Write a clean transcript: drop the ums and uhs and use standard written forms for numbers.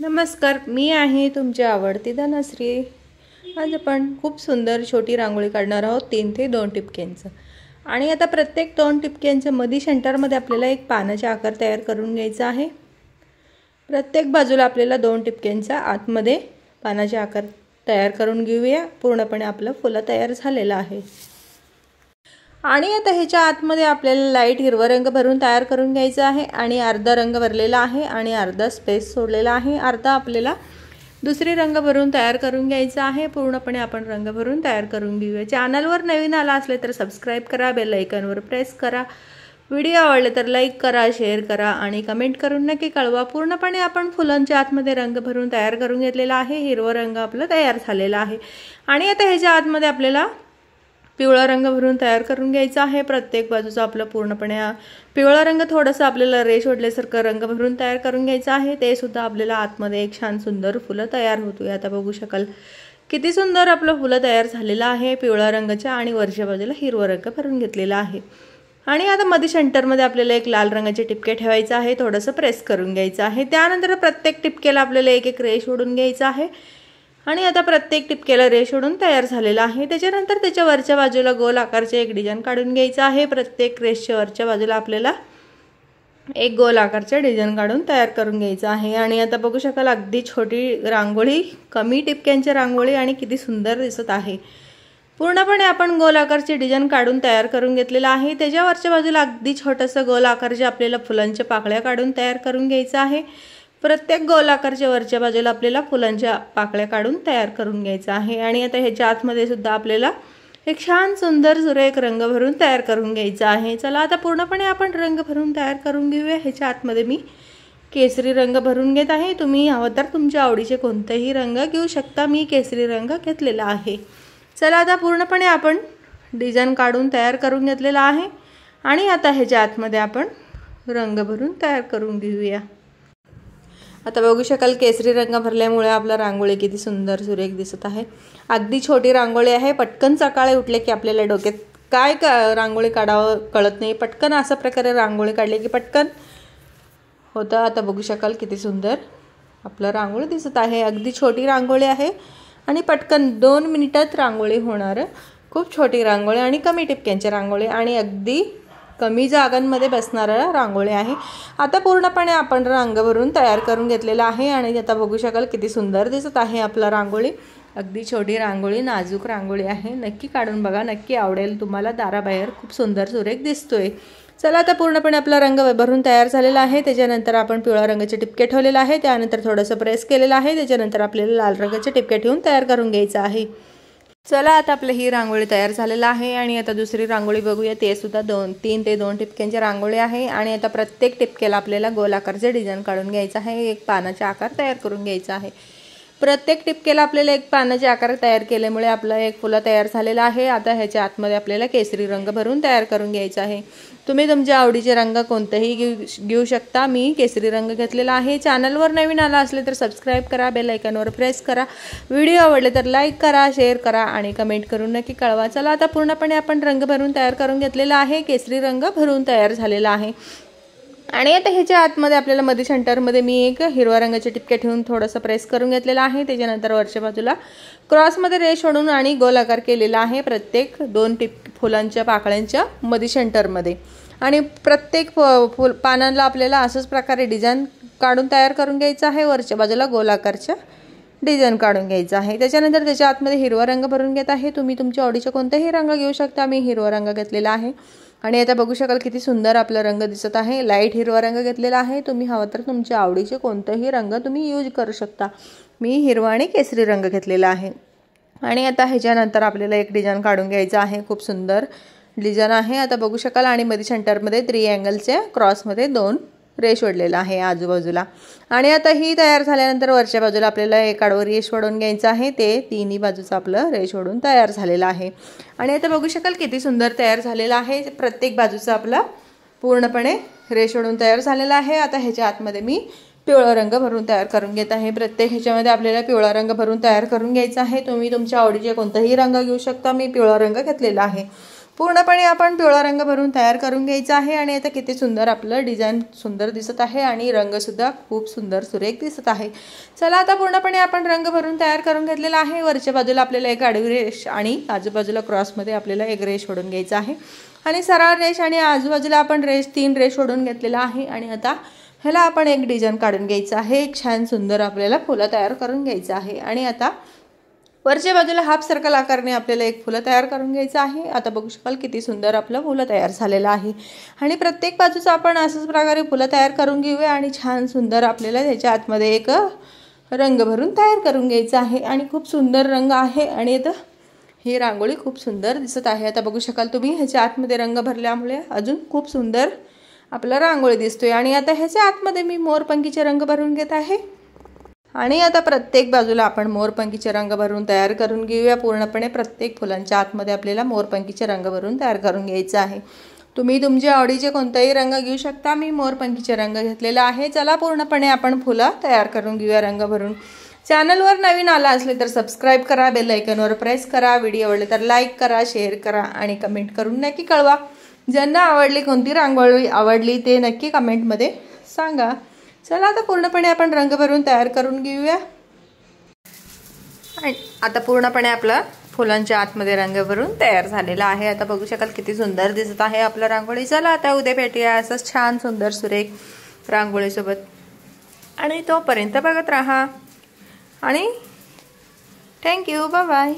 नमस्कार, मी आहे तुमची आवडती धनश्री। आज आपण खूप सुंदर छोटी रांगोळी काढणार आहोत 3 ते 2 टिपक्यांचं। आणि आता प्रत्येक 2 टिपक्यांच्या मध्ये सेंटरमध्ये आपल्याला एक पानाचा आकार तयार करून घ्यायचा आहे। प्रत्येक बाजूला आपल्याला 2 टिपक्यांचा आतमध्ये पानाचा आकार तयार करून घेऊया। पूर्णपणे आपलं फुल तयार झालेलं आहे। आणि आता ह्याच्या आतमध्ये आपल्याला लाईट हिरवा रंग भरून तयार करून घ्यायचा आहे आणि अर्धा रंग भरलेला आहे आणि अर्धा स्पेस सोडलेला आहे। अर्धा आपल्याला दुसरी रंग भरून तयार करून घ्यायचा आहे। पूर्णपणे आपण रंग भरून तयार करून घेऊया। चॅनलवर नवीन आला असले तर सबस्क्राइब करा, बेल आयकॉनवर प्रेस करा। व्हिडिओ आवडले तर लाईक करा, शेअर करा आणि कमेंट करून नक्की कळवा। पूर्णपणे आपण फुलांच्या आतमध्ये रंग भरून तयार करून घेतलेला आहे। हिरवा रंग आपला तयार झालेला आहे आणि आता ह्याच्या आतमध्ये आपल्याला पिवळा रंग भरून तयार करून घ्यायचा आहे। प्रत्येक बाजूचा आपला पूर्णपणे पिवळा रंग थोडासा आपल्याला रेष ओढल्यासारखा रंग भरून तयार करून घ्यायचा आहे। ते सुद्धा आपल्याला आतमध्ये एक छान सुंदर फुलं तयार होतोय। आता बघू शकाल किती सुंदर आपलं फुलं तयार झालेलं आहे पिवळा रंगाच्या आणि वरच्या बाजूला हिरवा रंग भरून घेतलेला आहे। आणि आता मध्ये सेंटरमध्ये आपल्याला एक लाल रंगाचे टिपके ठेवायचे आहे, थोडंसं प्रेस करून घ्यायचं आहे। त्यानंतर प्रत्येक टिपकेला आपल्याला एक एक रेष ओढून घ्यायचा आहे आणि आता प्रत्येक टिपकेला रेष ओढून तयार झालेला आहे। त्याच्यानंतर त्याच्या वरच्या बाजूला गोल आकारचे एक डिझाइन काढून घ्यायचं आहे। प्रत्येक रेषच्या वरच्या बाजूला आपल्याला एक गोल आकारचे डिझाइन काढून तयार करून घ्यायचं आहे। आणि आता बघू शकाल अगदी छोटी रांगोळी, कमी टिपक्यांची रांगोळी आणि किती सुंदर दिसत आहे। पूर्णपणे आपण गोल आकारचे डिझाइन काढून तयार करून घेतलेला आहे। त्याच्या वरच्या बाजूला अगदी छोटंसं गोल आकारचे आपल्याला फुलांच्या पाकळ्या काढून तयार करून घ्यायचं आहे। प्रत्येक गोल आकारच्या वरच्या बाजूला आपल्याला फुलांच्या पाकळ्या काढून तयार करून घ्यायचं आहे। आणि आता ह्याच्या आतमध्ये सुद्धा आपल्याला एक छान सुंदर सुरेख रंग भरून तयार करून घ्यायचा आहे। चला आता पूर्णपणे आपण रंग भरून तयार करून घेऊया। ह्याच्या आतमध्ये मी केसरी रंग भरून घेत आहे। तुम्ही हवं तर तुमच्या आवडीचे कोणतेही रंग घेऊ शकता। मी केसरी रंग घेतलेला आहे। चला आता पूर्णपणे आपण डिझाइन काढून तयार करून घेतलेला आहे आणि आता ह्याच्या आतमध्ये आपण रंग भरून तयार करून घेऊया। आता बघू शकाल केसरी रंग भरल्यामुळे आपला रांगोळी किती सुंदर सुरेख दिसत आहे। अगदी छोटी रांगोळी आहे। पटकन सकाळी उठले की आपल्याला डोक्यात काय रांगोळी काढावं कळत नाही, पटकन अशा प्रकारे रांगोळी काढली की पटकन होतं। आता बघू शकाल किती सुंदर आपला रांगोळी दिसत आहे। अगदी छोटी रांगोळी आहे आणि पटकन 2 मिनिटात रांगोळी होणार। खूप छोटी रांगोळी आणि कमी टिपक्यांची रांगोळी आणि अगदी कमी जागांमध्ये बसणारा रांगोळी आहे। आता पूर्णपणे आपण रंग भरून तयार करून घेतलेला आहे आणि आता बघू शकाल किती सुंदर दिसत आहे आपला रांगोळी। अगदी छोटी रांगोळी, नाजूक रांगोळी आहे। नक्की काढून बघा, नक्की आवडेल तुम्हाला। दाराबाहेर खूप सुंदर सुरेख दिसतोय। चला आता पूर्णपणे आपला रंग भरून तयार झालेला आहे। त्याच्यानंतर आपण पिवळा रंगाचे टिपके ठेवलेले आहे, त्यानंतर थोडंसं प्रेस केलेलं आहे। त्याच्यानंतर आपल्याला लाल रंगाचे टिपके ठेवून तयार करून घ्यायचं आहे। चला आता आपली ही रांगोळी तयार झालेला आहे आणि आता दुसरी रांगोळी बघूया। ते सुद्धा 3 ते 2 टिपक्यांची रांगोळी आहे आणि आता प्रत्येक टिपक्याला आपल्याला गोल आकारचे डिझाइन काढून घ्यायचं आहे, एक पानाचा आकार तयार करून घ्यायचा आहे। प्रत्येक टिपक्याला आपल्याला एक पानाचे आकार तयार केल्यामुळे आपला एक फुलं तयार झालेला आहे। आता ह्याच्या आतमध्ये आपल्याला केसरी रंग भरून तयार करून घ्यायचा आहे। तुम्ही तुमच्या आवडीचे रंग कोणतेही घेऊ शकता। मी केसरी रंग घेतलेला आहे। चॅनलवर नवीन आला असले तर सबस्क्राइब करा, बेल आयकॉनवर प्रेस करा। व्हिडिओ आवडले तर लाईक करा, शेअर करा आणि कमेंट करून नक्की कळवा। चला आता पूर्णपणे आपण रंग भरून तयार करून घेतलेला आहे। केसरी रंग भरून तयार झालेला आहे आणि आता ह्याच्या आतमध्ये आपल्याला मध्ये सेंटरमध्ये मी एक हिरवा रंगाचे टिपके ठेवून थोडंसं प्रेस करून घेतलेला आहे। त्याच्यानंतर वरच्या बाजूला क्रॉसमध्ये रेष ओढून आणि गोल आकार केलेला आहे प्रत्येक 2 फुलांच्या पाकळ्यांच्या मध्ये सेंटरमध्ये। आणि प्रत्येक पानाला आपल्याला अशाच प्रकारे डिझाइन काढून तयार करून घ्यायचं आहे। वरच्या बाजूला गोल आकारच्या डिझाइन काढून घ्यायचं आहे। त्याच्यानंतर त्याच्या आतमध्ये हिरवा रंग भरून घेत आहे। तुम्ही तुमच्या आवडीचे कोणतेही रंग घेऊ शकता। मी हिरवा रंग घेतलेला आहे आणि आता बघू शकाल किती सुंदर आपला रंग दिसत आहे। लाईट हिरवा रंग घेतलेला आहे। तुम्ही हवं तर तुमच्या आवडीचे कोणतेही रंग तुम्ही यूज करू शकता। मी हिरवा आणि केसरी रंग घेतलेला आहे आणि आता ह्याच्यानंतर आपल्याला एक डिझाइन काढून घ्यायचं आहे। खूप सुंदर डिझाइन आहे। आता बघू शकाल आणि मध्ये सेंटरमध्ये त्रिअँगलच्या क्रॉसमध्ये 2 रेष ओढलेला आहे आजूबाजूला। आणि आता ही तयार झाल्यानंतर वरच्या बाजूला आपल्याला एक आडवं रेष ओढून घ्यायचं आहे। ते तिन्ही बाजूचं आपलं रेष ओढून तयार झालेलं आहे आणि आता बघू शकाल किती सुंदर तयार झालेला आहे। प्रत्येक बाजूचा आपला पूर्णपणे रेष ओढून तयार झालेला आहे। आता ह्याच्या आतमध्ये मी पिवळा रंग भरून तयार करून घेत आहे। प्रत्येक ह्याच्यामध्ये आपल्याला पिवळा रंग भरून तयार करून घ्यायचा आहे। तुम्ही तुमच्या आवडीचे कोणतेही रंग घेऊ शकता। मी पिवळा रंग घेतलेला आहे पूर्णपणे आपण पिवळा रंग भरून तयार करून घ्यायचा आहे। आणि आता किती सुंदर आपलं डिझाईन सुंदर दिसत आहे आणि रंगसुद्धा खूप सुंदर सुरेख दिसत आहे। चला आता पूर्णपणे आपण रंग भरून तयार करून घेतलेला आहे। वरच्या बाजूला आपल्याला एक आडवी रेष आणि आजूबाजूला क्रॉसमध्ये आपल्याला एक रेष ओढून घ्यायचा आहे आणि सरळ रेष आणि आजूबाजूला आपण तीन रेष ओढून घेतलेला आहे। आणि आता ह्याला आपण एक डिझाईन काढून घ्यायचं आहे। एक छान सुंदर आपल्याला फुलं तयार करून घ्यायचं आहे। आणि आता वरच्या बाजूला हाफ सर्कल आकाराने आपल्याला एक फुलं तयार करून घ्यायचं आहे। आता बघू शकाल किती सुंदर आपलं फुलं तयार झालेलं आहे। आणि प्रत्येक बाजूचं आपण अशाच प्रकारे फुलं तयार करून घेऊया आणि छान सुंदर आपल्याला त्याच्या आतमध्ये एक रंग भरून तयार करून घ्यायचं आहे। आणि खूप सुंदर रंग आहे आणि आता ही रांगोळी खूप सुंदर दिसत आहे। आता बघू शकाल तुम्ही ह्याच्या आतमध्ये रंग भरल्यामुळे अजून खूप सुंदर आपला रांगोळी दिसतोय। आणि आता ह्याच्या आतमध्ये मी मोरपंखीचे रंग भरून घेत आहे। आणि आता प्रत्येक बाजूला आपण मोरपंखीचे रंग भरून तयार करून घेऊया। पूर्णपणे प्रत्येक फुलांच्या आतमध्ये आपल्याला मोरपंखीचे रंग भरून तयार करून घ्यायचं आहे। तुम्ही तुमच्या आवडीचे कोणताही रंग घेऊ शकता। मी मोरपंखीचे रंग घेतलेला आहे। चला पूर्णपणे आपण फुलं तयार करून घेऊया रंग भरून। चॅनलवर नवीन आला असले तर सबस्क्राईब करा, बेल आयकॉनवर प्रेस करा, व्हिडिओ आवडले तर लाईक करा, शेअर करा आणि कमेंट करून नक्की कळवा। ज्यांना आवडली कोणती रांगोळी आवडली ते नक्की कमेंटमध्ये सांगा। चला आता पूर्णपणे आपण रंग भरून तयार करून घेऊया। आणि आता पूर्णपणे आपलं फुलांच्या आतमध्ये रंग भरून तयार झालेला आहे। आता बघू शकाल किती सुंदर दिसत आहे आपलं रांगोळी। चला आता उद्या भेटूया असंच छान सुंदर सुरेख रांगोळीसोबत आणि तोपर्यंत बघत राहा आणि थँक्यू, बाय बाय।